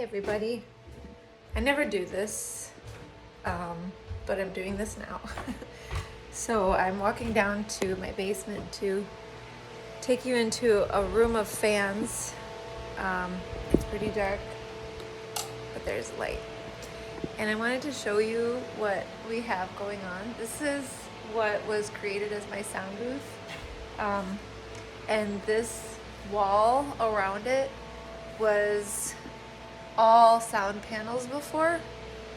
Hey everybody, I never do this, but I'm doing this now. So I'm walking down to my basement to take you into a room of fans. It's pretty dark, but there's light. And I wanted to show you what we have going on. This is what was created as my sound booth. And this wall around it was all sound panels before,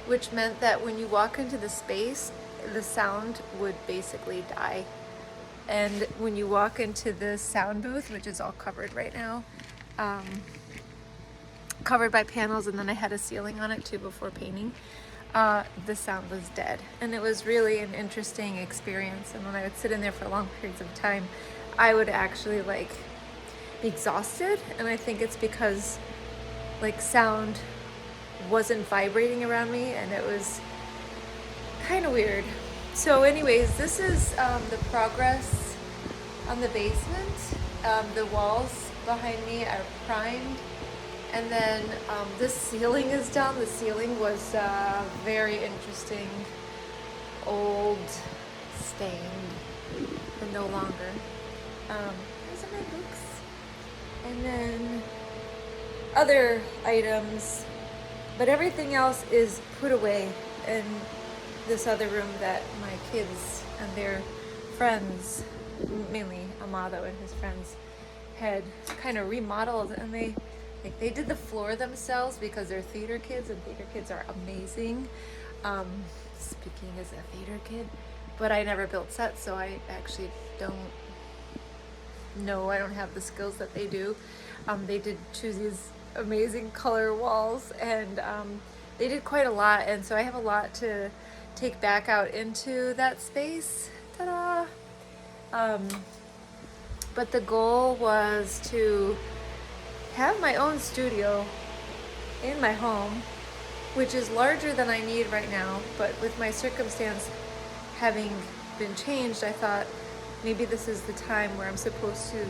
which meant that when you walk into the space, the sound would basically die. And when you walk into the sound booth, which is all covered right now, covered by panels, and then I had a ceiling on it too before painting, the sound was dead. And it was really an interesting experience. And when I would sit in there for long periods of time, I would actually be exhausted. And I think it's because sound wasn't vibrating around me, and it was kind of weird. So anyways, this is the progress on the basement. The walls behind me are primed, and then this ceiling is down. The ceiling was very interesting, old, stained, and no longer. These are my books. And then other items, but everything else is put away in this other room that my kids and their friends, mainly Amado and his friends, had kind of remodeled. And they did the floor themselves because they're theater kids, and theater kids are amazing. Speaking as a theater kid, but I never built sets, so I actually don't know. I don't have the skills that they do. They did choose these amazing color walls, and they did quite a lot, and so I have a lot to take back out into that space. Ta-da! But the goal was to have my own studio in my home, which is larger than I need right now, but with my circumstance having been changed, I thought maybe this is the time where I'm supposed to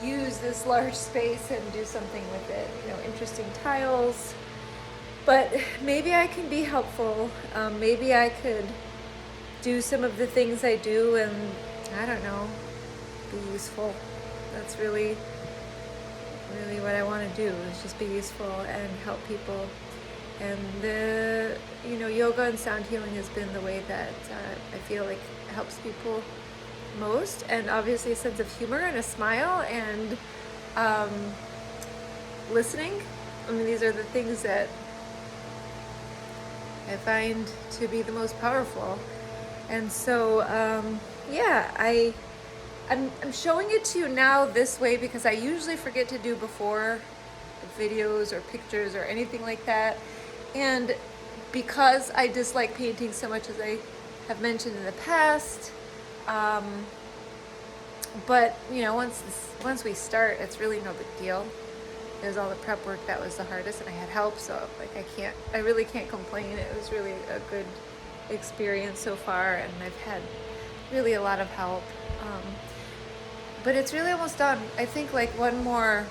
use this large space and do something with it, interesting tiles. But maybe I can be helpful. Maybe I could do some of the things I do and, I don't know, be useful. That's really what I want to do, is just be useful and help people. And the, yoga and sound healing has been the way that I feel like helps people most, and obviously a sense of humor and a smile and listening. I mean, these are the things that I find to be the most powerful. And so I'm showing it to you now this way because I usually forget to do before videos or pictures or anything like that. And because I dislike painting so much, as I have mentioned in the past, but once we start, it's really no big deal. There's all the prep work that was the hardest, and I had help, so I really can't complain. It was really a good experience so far, and I've had really a lot of help. But it's really almost done. I think one more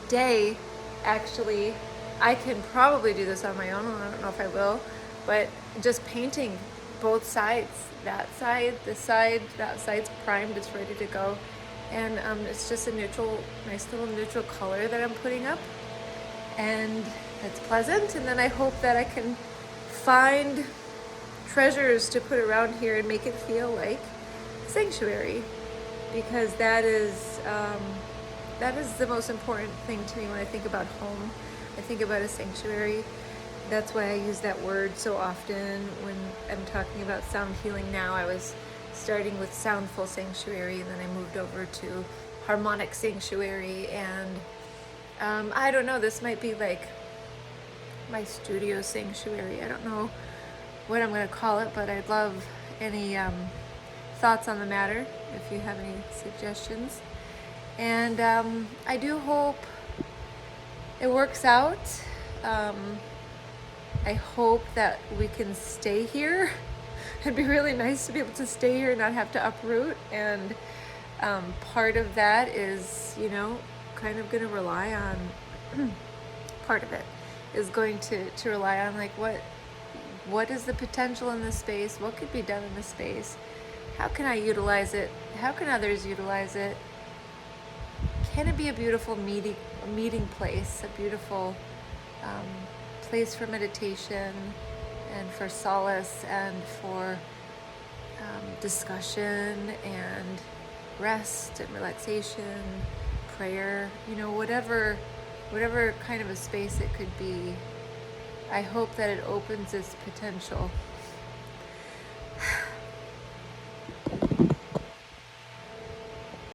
day, actually, I can probably do this on my own. I don't know if I will, but just painting both sides, that side, this side, that side's primed, it's ready to go. And it's just a nice little neutral color that I'm putting up, and it's pleasant. And then I hope that I can find treasures to put around here and make it feel like sanctuary, because that is the most important thing to me when I think about home. I think about a sanctuary. That's why I use that word so often when I'm talking about sound healing now. I was starting with soundful sanctuary, and then I moved over to harmonic sanctuary, and I don't know, this might be my studio sanctuary. I don't know what I'm going to call it, but I'd love any thoughts on the matter if you have any suggestions. And I do hope it works out. I hope that we can stay here. It'd be really nice to be able to stay here and not have to uproot. And part of that is, kind of going to rely on part of it is going to rely on like what is the potential in this space? What could be done in this space? How can I utilize it? How can others utilize it? Can it be a beautiful meeting place, a beautiful place for meditation and for solace and for discussion and rest and relaxation, prayer, whatever kind of a space it could be. I hope that it opens its potential